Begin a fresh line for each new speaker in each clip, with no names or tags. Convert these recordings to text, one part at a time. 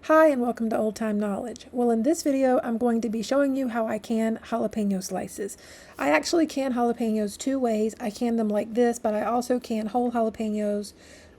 Hi and welcome to Old Time Knowledge. Well, in this video I'm going to be showing you how I can jalapeno slices. I actually can jalapenos two ways. I can them like this, but I also can whole jalapenos,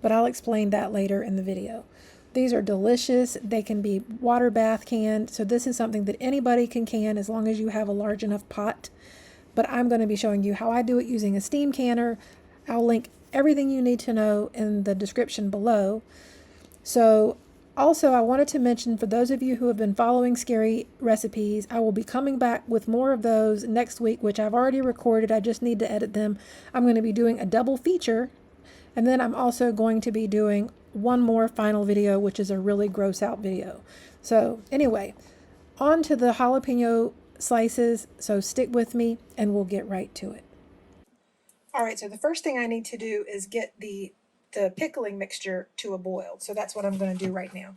but I'll explain that later in the video. These are delicious. They can be water bath canned, so this is something that anybody can as long as you have a large enough pot. But I'm going to be showing you how I do it using a steam canner. I'll link everything you need to know in the description below. So also, I wanted to mention for those of you who have been following scary recipes, I will be coming back with more of those next week, which I've already recorded. I just need to edit them. I'm going to be doing a double feature, and then I'm also going to be doing one more final video, which is a really gross out video. So anyway, on to the jalapeno slices. So stick with me and we'll get right to it. All right, so the first thing I need to do is get the pickling mixture to a boil. So that's what I'm going to do right now.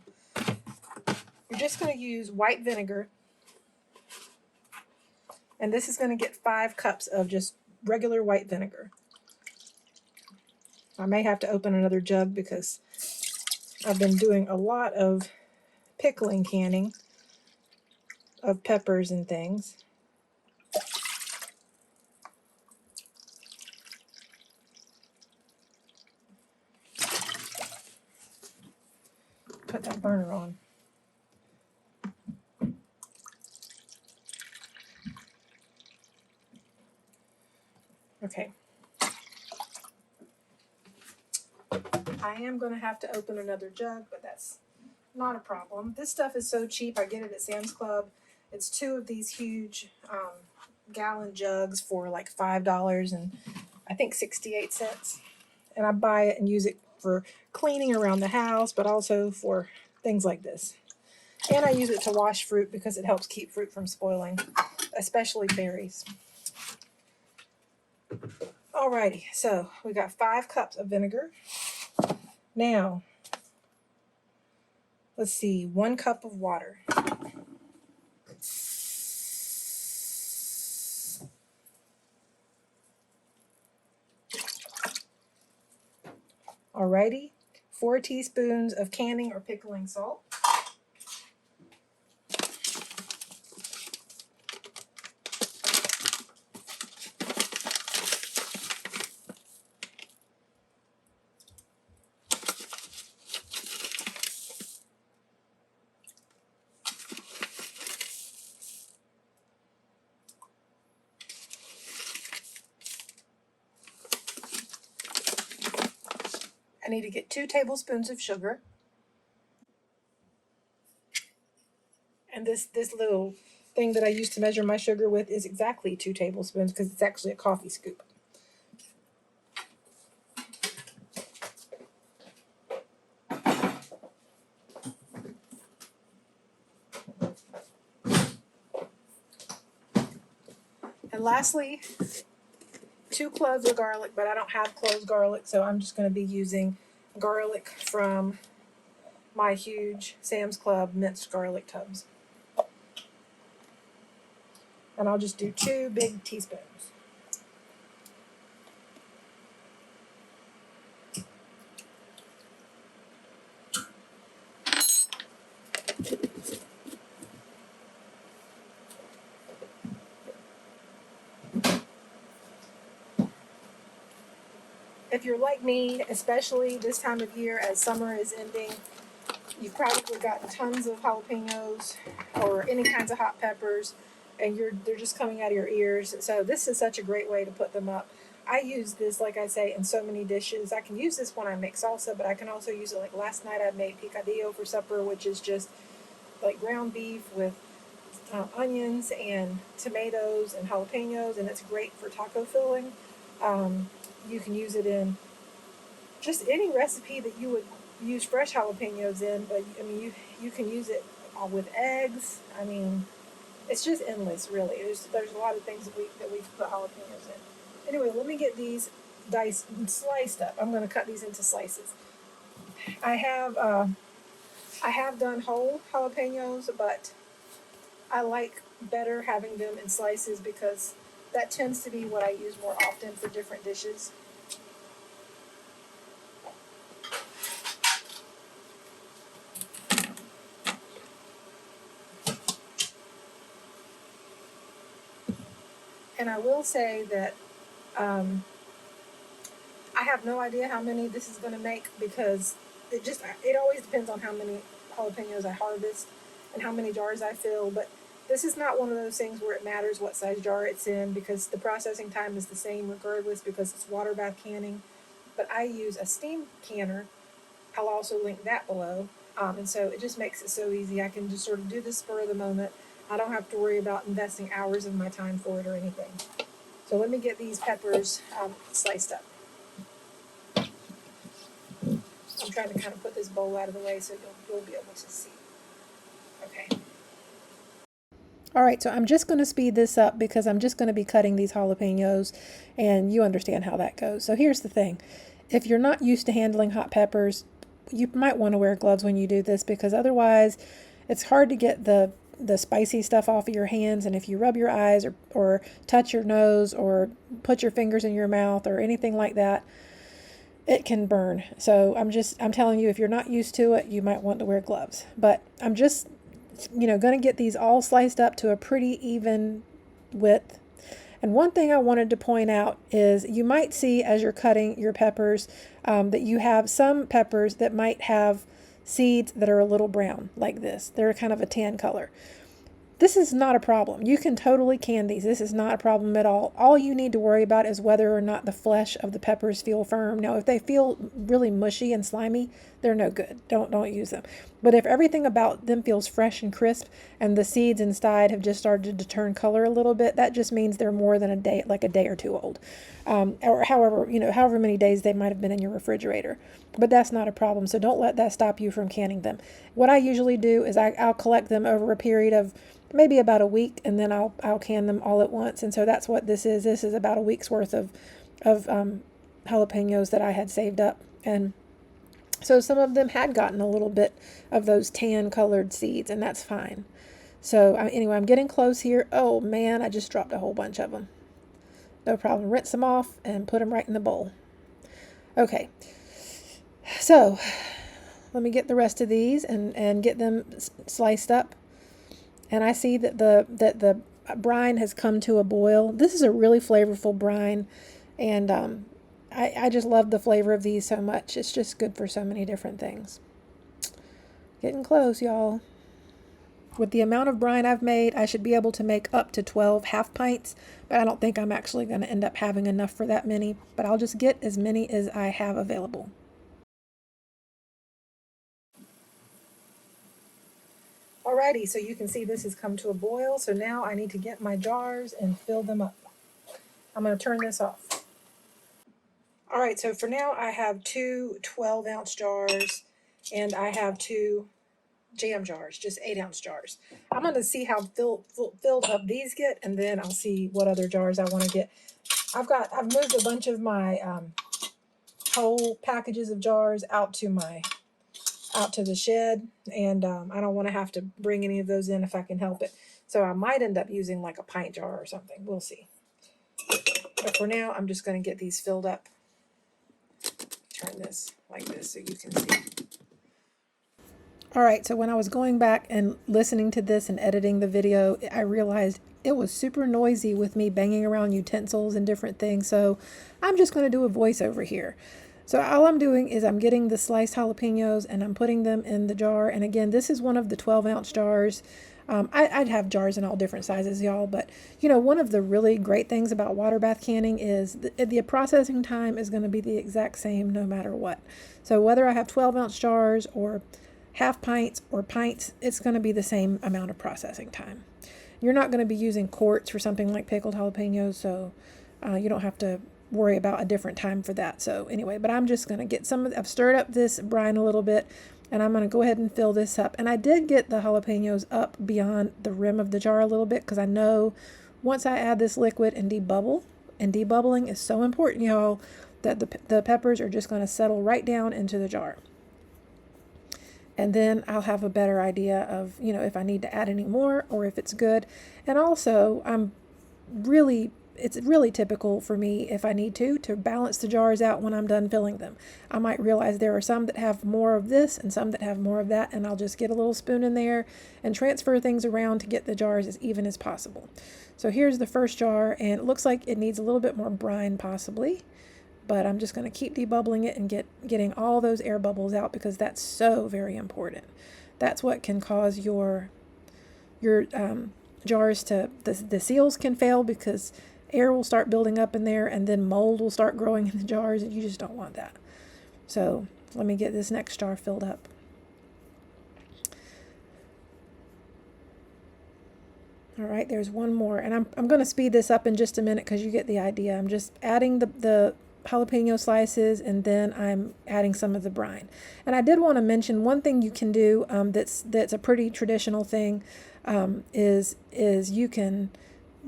You're just going to use white vinegar. And this is going to get 5 cups of just regular white vinegar. I may have to open another jug because I've been doing a lot of pickling canning of peppers and things. Put that burner on. Okay. I am going to have to open another jug, but that's not a problem. This stuff is so cheap. I get it at Sam's Club. It's 2 of these huge gallon jugs for like $5 and I think 68 cents. And I buy it and use it for cleaning around the house, but also for things like this. And I use it to wash fruit because it helps keep fruit from spoiling, especially berries. Alrighty, so we got 5 cups of vinegar. Now, let's see, 1 cup of water. Alrighty, 4 teaspoons of canning or pickling salt. I need to get 2 tablespoons of sugar. And this little thing that I use to measure my sugar with is exactly 2 tablespoons because it's actually a coffee scoop. And lastly, 2 cloves of garlic, but I don't have clove garlic, so I'm just going to be using garlic from my huge Sam's Club minced garlic tubs. And I'll just do 2 big teaspoons. If you're like me, especially this time of year as summer is ending, you've probably gotten tons of jalapenos or any kinds of hot peppers, and they're just coming out of your ears. So this is such a great way to put them up. I use this, like I say, in so many dishes. I can use this when I make salsa, but I can also use it like last night I made picadillo for supper, which is just like ground beef with onions and tomatoes and jalapenos, and it's great for taco filling. You can use it in just any recipe that you would use fresh jalapenos in, but I mean, you can use it with eggs. I mean, it's just endless, really. There's a lot of things that we can put jalapenos in. Anyway, let me get these diced and sliced up. I'm going to cut these into slices. I have done whole jalapenos, but I like better having them in slices because that tends to be what I use more often for different dishes. And I will say that I have no idea how many this is going to make, because it always depends on how many jalapenos I harvest and how many jars I fill. But this is not one of those things where it matters what size jar it's in, because the processing time is the same regardless, because it's water bath canning. But I use a steam canner. I'll also link that below. And so it just makes it so easy. I can just sort of do this spur of the moment. I don't have to worry about investing hours of my time for it or anything. So let me get these peppers sliced up. I'm trying to kind of put this bowl out of the way so you'll be able to see. Okay. All right, so I'm just going to speed this up because I'm just going to be cutting these jalapenos, and you understand how that goes. So here's the thing. If you're not used to handling hot peppers, you might want to wear gloves when you do this, because otherwise it's hard to get the spicy stuff off of your hands. And if you rub your eyes or touch your nose or put your fingers in your mouth or anything like that, it can burn. So I'm telling you, if you're not used to it, you might want to wear gloves. But I'm just, going to get these all sliced up to a pretty even width. And one thing I wanted to point out is you might see as you're cutting your peppers that you have some peppers that might have seeds that are a little brown like this. They're kind of a tan color. This is not a problem. You can totally can these. This is not a problem at all. All you need to worry about is whether or not the flesh of the peppers feel firm. Now, if they feel really mushy and slimy, they're no good. Don't use them. But if everything about them feels fresh and crisp and the seeds inside have just started to turn color a little bit, that just means they're more than a day, like a day or two old. Or however many days they might have been in your refrigerator. But that's not a problem. So don't let that stop you from canning them. What I usually do is I'll collect them over a period of maybe about a week, and then I'll can them all at once. And so that's what this is. This is about a week's worth of jalapenos that I had saved up. And so some of them had gotten a little bit of those tan colored seeds, and that's fine. So anyway, I'm getting close here. Oh man, I just dropped a whole bunch of them. No problem. Rinse them off and put them right in the bowl. Okay. So let me get the rest of these and get them sliced up. And I see that the brine has come to a boil. This is a really flavorful brine, and I just love the flavor of these so much. It's just good for so many different things. Getting close, y'all. With the amount of brine I've made, I should be able to make up to 12 half pints, but I don't think I'm actually going to end up having enough for that many, but I'll just get as many as I have available. Alrighty, so you can see this has come to a boil, so now I need to get my jars and fill them up. I'm going to turn this off. Alright, so for now I have two 12-ounce jars, and I have two jam jars, just 8-ounce jars. I'm going to see how filled up these get, and then I'll see what other jars I want to get. I've moved a bunch of my whole packages of jars out to the shed, and I don't want to have to bring any of those in if I can help it. So I might end up using like a pint jar or something. We'll see. But for now, I'm just going to get these filled up. Turn this like this so you can see. All right, so when I was going back and listening to this and editing the video, I realized it was super noisy with me banging around utensils and different things. So I'm just going to do a voiceover here. So all I'm doing is I'm getting the sliced jalapenos and I'm putting them in the jar. And again, this is one of the 12-ounce jars. I'd have jars in all different sizes, y'all. But, one of the really great things about water bath canning is the processing time is going to be the exact same no matter what. So whether I have 12-ounce jars or half pints or pints, it's going to be the same amount of processing time. You're not going to be using quarts for something like pickled jalapenos, so you don't have to worry about a different time for that. So anyway, but I'm just going to get I've stirred up this brine a little bit, and I'm going to go ahead and fill this up. And I did get the jalapenos up beyond the rim of the jar a little bit, because I know once I add this liquid and debubble, and debubbling is so important, y'all, that the peppers are just going to settle right down into the jar. And then I'll have a better idea of, if I need to add any more or if it's good. And also, I'm really it's really typical for me, if I need to balance the jars out when I'm done filling them. I might realize there are some that have more of this and some that have more of that, and I'll just get a little spoon in there and transfer things around to get the jars as even as possible. So here's the first jar, and it looks like it needs a little bit more brine possibly, but I'm just going to keep debubbling it and getting all those air bubbles out, because that's so very important. That's what can cause your jars to, the seals can fail, because air will start building up in there, and then mold will start growing in the jars, and you just don't want that. So let me get this next jar filled up. All right, there's one more, and I'm going to speed this up in just a minute because you get the idea. I'm just adding the jalapeno slices, and then I'm adding some of the brine. And I did want to mention one thing you can do that's a pretty traditional thing, is you can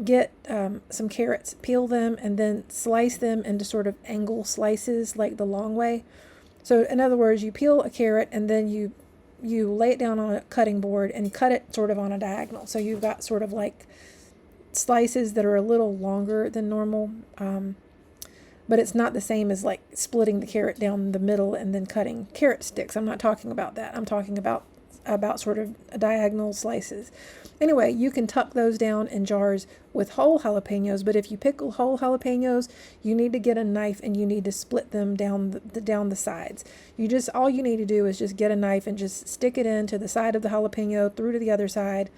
get some carrots, peel them, and then slice them into sort of angle slices, like the long way. So in other words, you peel a carrot and then you lay it down on a cutting board and cut it sort of on a diagonal. So you've got sort of like slices that are a little longer than normal, but it's not the same as like splitting the carrot down the middle and then cutting carrot sticks. I'm not talking about that. I'm talking about sort of diagonal slices. Anyway, you can tuck those down in jars with whole jalapenos, but if you pickle whole jalapenos, you need to get a knife and you need to split them down the sides. All you need to do is just get a knife and just stick it into the side of the jalapeno through to the other side.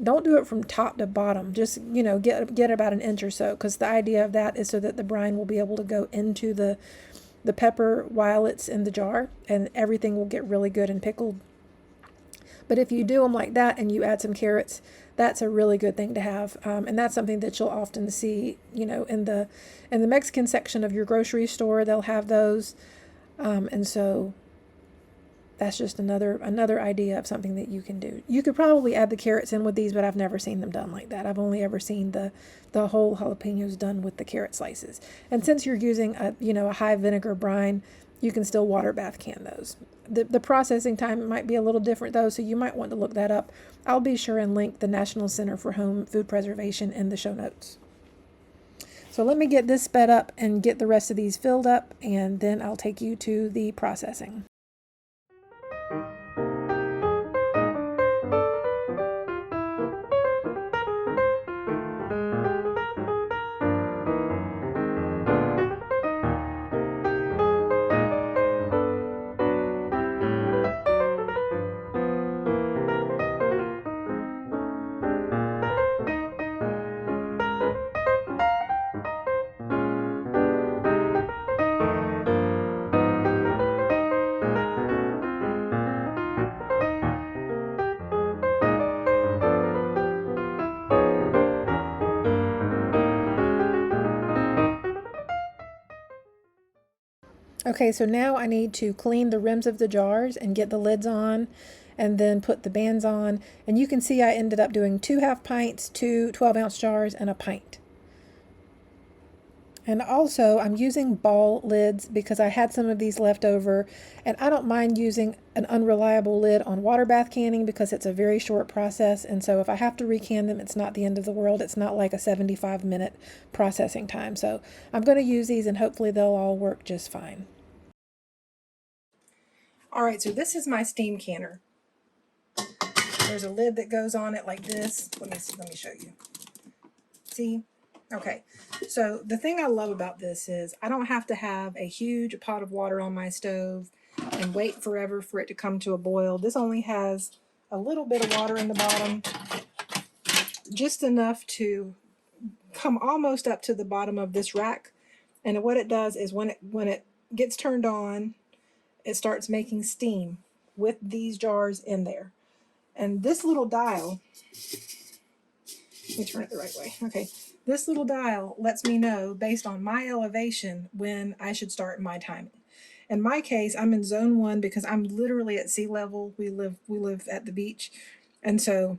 Don't do it from top to bottom. Just, get about an inch or so, because the idea of that is so that the brine will be able to go into the pepper while it's in the jar, and everything will get really good and pickled. But if you do them like that and you add some carrots, that's a really good thing to have. And that's something that you'll often see, in the Mexican section of your grocery store. They'll have those. And so that's just another idea of something that you can do. You could probably add the carrots in with these, but I've never seen them done like that. I've only ever seen the whole jalapenos done with the carrot slices. And since you're using a high vinegar brine, you can still water bath can those. The processing time might be a little different though, so you might want to look that up. I'll be sure and link the National Center for Home Food Preservation in the show notes. So let me get this sped up and get the rest of these filled up, and then I'll take you to the processing. Okay, so now I need to clean the rims of the jars and get the lids on, and then put the bands on. And you can see I ended up doing 2 half pints, 2 12-ounce jars, and a pint. And also I'm using ball lids because I had some of these left over, and I don't mind using an unreliable lid on water bath canning because it's a very short process. And so if I have to recan them, it's not the end of the world. It's not like a 75-minute processing time. So I'm going to use these, and hopefully they'll all work just fine. All right, so this is my steam canner. There's a lid that goes on it like this. Let me show you. See? Okay, so the thing I love about this is I don't have to have a huge pot of water on my stove and wait forever for it to come to a boil. This only has a little bit of water in the bottom, just enough to come almost up to the bottom of this rack. And what it does is when it gets turned on, it starts making steam with these jars in there. And this little dial, let me turn it the right way. Okay, this little dial lets me know based on my elevation when I should start my timing. In my case, I'm in zone 1 because I'm literally at sea level. We live at the beach. And so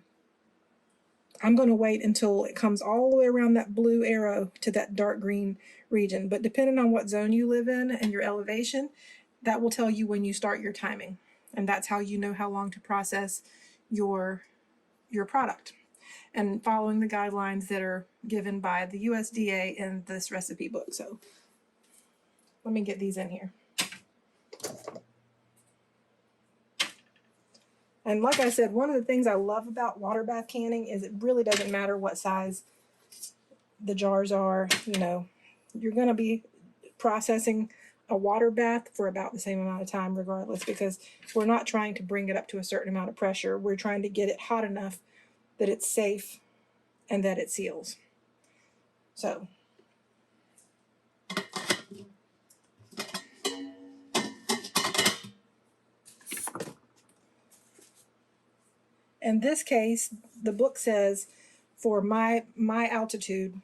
I'm going to wait until it comes all the way around that blue arrow to that dark green region. But depending on what zone you live in and your elevation, that will tell you when you start your timing. And that's how you know how long to process your product. and following the guidelines that are given by the USDA in this recipe book. So let me get these in here. And like I said, one of the things I love about water bath canning is it really doesn't matter what size the jars are. You know, you're going to be processing a water bath for about the same amount of time regardless, because we're not trying to bring it up to a certain amount of pressure. We're trying to get it hot enough that it's safe and that it seals. So in this case, the book says for my altitude,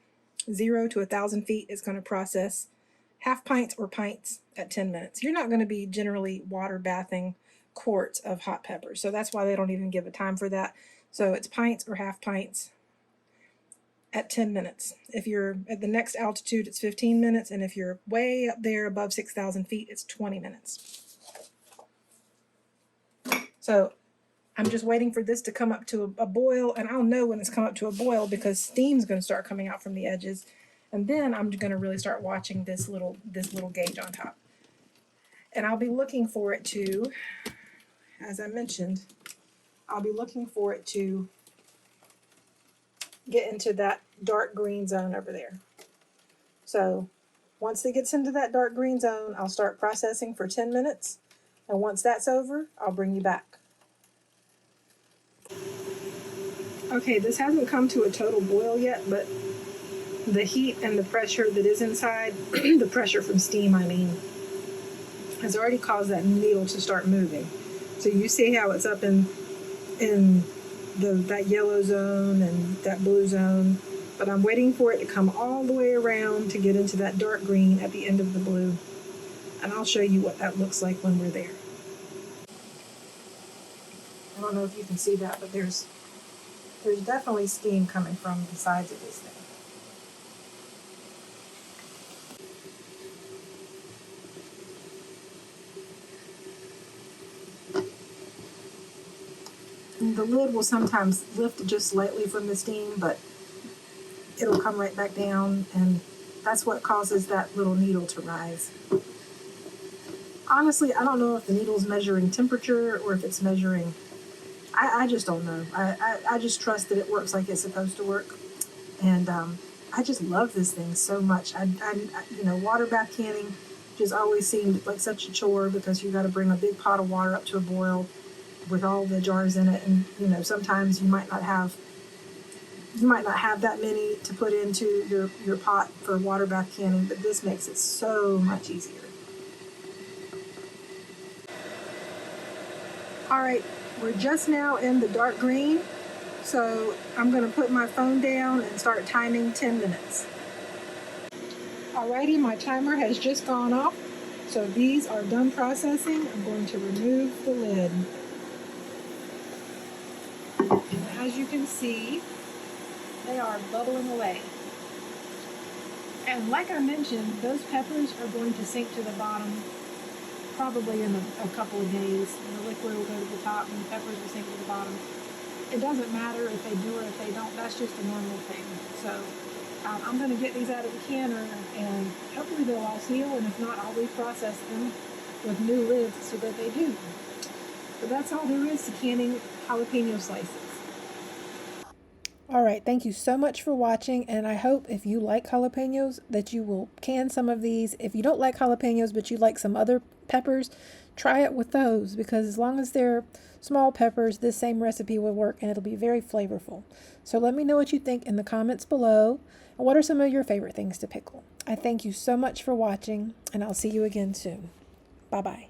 0 to 1,000 feet is going to process half pints or pints at 10 minutes. You're not going to be generally water bathing quarts of hot peppers, so that's why they don't even give a time for that. So it's pints or half pints at 10 minutes. If you're at the next altitude, it's 15 minutes, and if you're way up there above 6,000 feet, it's 20 minutes. So I'm just waiting for this to come up to a boil, and I'll know when it's come up to a boil because steam's going to start coming out from the edges, and then I'm going to really start watching this little gauge on top. And I'll be looking for it to, as I mentioned, I'll be looking for it to get into that dark green zone over there. So once it gets into that dark green zone, I'll start processing for 10 minutes, and once that's over, I'll bring you back. Okay, this hasn't come to a total boil yet, but the heat and the pressure that is inside, the pressure from steam, I mean, has already caused that needle to start moving. So you see how it's up in that yellow zone and that blue zone, but I'm waiting for it to come all the way around to get into that dark green at the end of the blue. And I'll show you what that looks like when we're there. I don't know if you can see that, but there's definitely steam coming from the sides of this thing. And the lid will sometimes lift just slightly from the steam, but it'll come right back down, and that's what causes that little needle to rise. Honestly, I don't know if the needle's measuring temperature or if it's measuring, I just don't know. I just trust that it works like it's supposed to work. And I just love this thing so much. You know, water bath canning just always seemed like such a chore because you got to bring a big pot of water up to a boil with all the jars in it, and you know, sometimes you might not have that many to put into your pot for water bath canning, but this makes it so much easier. All right, we're just now in the dark green, so I'm going to put my phone down and start timing 10 minutes. Alrighty, my timer has just gone off, so these are done processing. I'm going to remove the lid. And as you can see, they are bubbling away. And like I mentioned, those peppers are going to sink to the bottom probably in a couple of days. The liquid will go to the top and the peppers will sink to the bottom. It doesn't matter if they do or if they don't. That's just a normal thing. So I'm going to get these out of the canner, and hopefully they'll all seal, and if not, I'll reprocess them with new lids so that they do. But that's all there is to canning jalapeno slices. All right, thank you so much for watching, and I hope if you like jalapenos that you will can some of these. If you don't like jalapenos but you like some other peppers, try it with those, because as long as they're small peppers, this same recipe will work and it'll be very flavorful. So let me know what you think in the comments below, and what are some of your favorite things to pickle. I thank you so much for watching, and I'll see you again soon. Bye-bye.